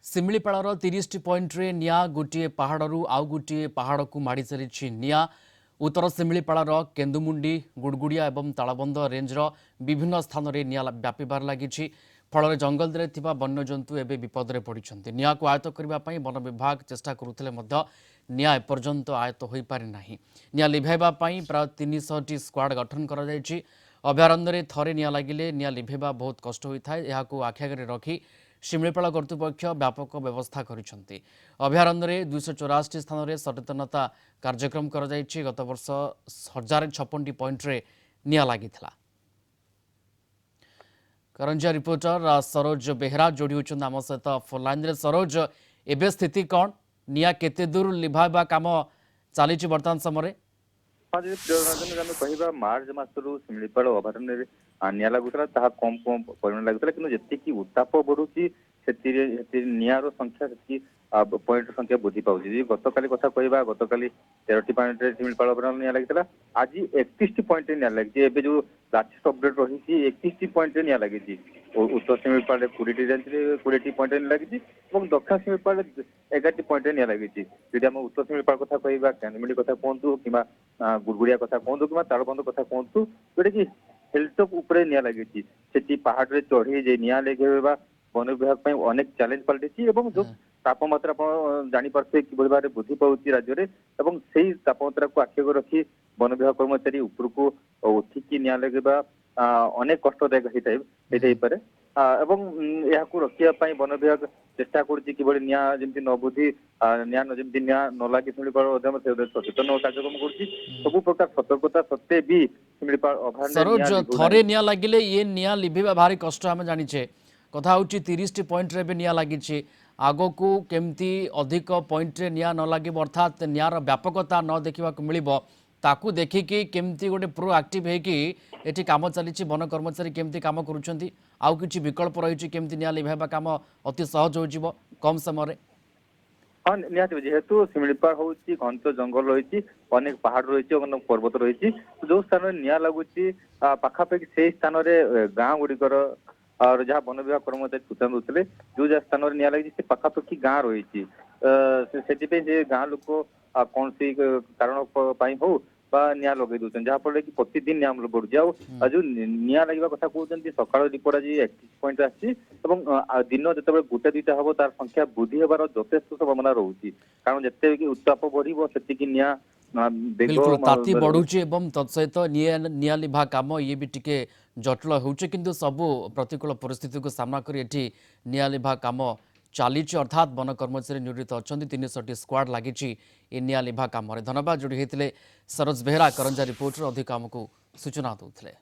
ଶିମିଳିପାଳର 30ଟି ପଏଣ୍ଟରେ ନିଆଁ ଗୋଟିଏ ପାହାଡ଼ରୁ ଆଉ ଗୋଟିଏ ପାହାଡ଼କୁ ମାଡ଼ି ଚାଲିଛି ନିଆଁ। ଉତ୍ତର ଶିମିଳିପାଳର କେନ୍ଦୁମୁଣ୍ଡି, ଗୁଡ଼ଗୁଡ଼ିଆ ଏବଂ ତାଳବନ୍ଧ ରେଞ୍ଜର ବିଭିନ୍ନ ସ୍ଥାନରେ ନିଆଁ ବ୍ୟାପିବାରେ ଲାଗିଛି। ଫଳରେ ଜଙ୍ଗଲରେ ଥିବା ବନ୍ୟଜନ୍ତୁ ଏବେ ବିପଦରେ ପଡ଼ିଛନ୍ତି। ନିଆଁକୁ ଆୟତ୍ତ କରିବା ପାଇଁ ବନ ବିଭାଗ ଚେଷ୍ଟା କରୁଥିଲେ ମଧ୍ୟ ନିଆଁ ଏପର୍ଯ୍ୟନ୍ତ ଆୟତ୍ତ ହୋଇପାରି ନାହିଁ। ନିଆଁ ଲିଭାଇବା ପାଇଁ ପ୍ରାୟ 300ଟି ସ୍କ୍ୱାଡ୍ ଗଠନ କରାଯାଇଛି। ଅଭୟାରଣ୍ୟରେ ଥରେ ନିଆଁ ଲାଗିଲେ ନିଆଁ ଲିଭାଇବା ବହୁତ କଷ୍ଟ ହୋଇଥାଏ। ଏହାକୁ ଆଖି ଆଗରେ ରଖି ଶିମିଳିପାଳ କର୍ତ୍ତୃପକ୍ଷ ବ୍ୟାପକ ବ୍ୟବସ୍ଥା କରିଛନ୍ତି। ଅଭୟାରଣ୍ୟରେ 284ଟି ସ୍ଥାନରେ ସଚେତନତା କାର୍ଯ୍ୟକ୍ରମ କରାଯାଇଛି। ଗତ ବର୍ଷ 1056ଟି ପଏଣ୍ଟରେ ନିଆଁ ଲାଗିଥିଲା। କରଞ୍ଜିଆ ରିପୋର୍ଟର ସରୋଜ ବେହେରା ଯୋଡ଼ି होइछन् आम सहित फोन लाइन रे। सरोज, एबे स्थिति कौन? निआं केते दूर लिभाइबा काम चली वर्तमान समय? हाँ जी प्रियरंजन आम कह मार्च मसरू शिमिपाल अभयारण्य निआ लगुला कम कम परिमाण लगुला कि उत्ताप बढ़ुची निआर संख्या पॉइंट संख्या वृद्धि पाँच गत काली कथा कह गत काली 13टी पॉइंट शिमिपाल अभयारण्य निआ लगी आज 31टी पॉइंट निआ लगी एवं जो लाटेस्ट अपडेट रही 31टी पॉइंट निआ लगी उत्तर शिमिपाल 20टी पॉइंट लगी दक्षिण शिमिपाल 11टी पॉइंट निआ लगी जी आम उत्तर शिमिपाल कथा कह कैंदमिंडी कथा कहतु कि गुड़गुड़िया कथा कहतु कि तालबंध कथा कहतु जोटा कि हिलटॉप उपरे निआ लगी से पहाड़ चढ़ी जे निआ लगे वन विभाग अनेक चैलेंज पलटि जो तापमात्रा जापारे कि भाव में वृद्धि पाँच राज्य में से तापमात्रा को आखि रखी वन विभाग कर्मचारी उपरको उठिकी निआ लगे अनेक कष्टदायक होता है रखापी वन विभाग चेष्टा कर निआ जमी न बुद्धि निआ न लगी शिमिपाल सचेतन कार्यक्रम कर सब प्रकार सतर्कता सत्वे भी शिमिपाल सरोज थरे निआं लगिले ये निआं लिभिबा भारी कष्ट आम जानिछे कथा हूँ 30टी पॉइंट रे निआं लगी आग को केमती अधिक पॉइंट रे निआं न लगे अर्थात निआर व्यापकता न देखा मिल ताकू देखिकी केमती गोटे प्रोएक्टिव होगी एटी काम चली वन कर्मचारी केमती काम करुँच आउ कि विकल्प रही केमती निआं लिभाइबा काम अति सहज हो कम समय। हाँ निहत जेहेतु शिमिपाल हूँ घंट जंगल रही अनेक पहाड़ रही अनेक पर्वत रही जो स्थान निआं लगुच पाखापाखि से स्थान गाँ गुड़िकर और जहाँ वन विभाग कर्मचारी सूचना दूसरे जो जहाँ स्थान निआं लगी से पाखापाखि गाँ रही से गाँ लोक कौन सी कारण हो निआं लगे दूसरे जहाँफल कि प्रतिदिन निआं बढ़ुଛି जो निआं लगे कथा कहते सकाल रिपोर्ट आज 31 पॉइंट आसी दिन जो गोटे दुईटा हम तार संख्या वृद्धि होबार यथेष संभावना रोचे कारण जिते उत्ताप बढ़ से निआं बिल्कुल ताती बढ़ुची तत्सहित निआं लिभा काम ये भी टिके जटिल होउचे किंतु सबु प्रतिकूल परिस्थिति को सामना कर एठी निआं लिभा काम चली अर्थात वन कर्मचारी नियोजित अच्छा 300टी स्क्वाड लगी निआं लिभा काम। धन्यवाद जोड़ी होते सरोज बेहरा करंजा रिपोर्टर अधिक आमको सूचना दूसरे।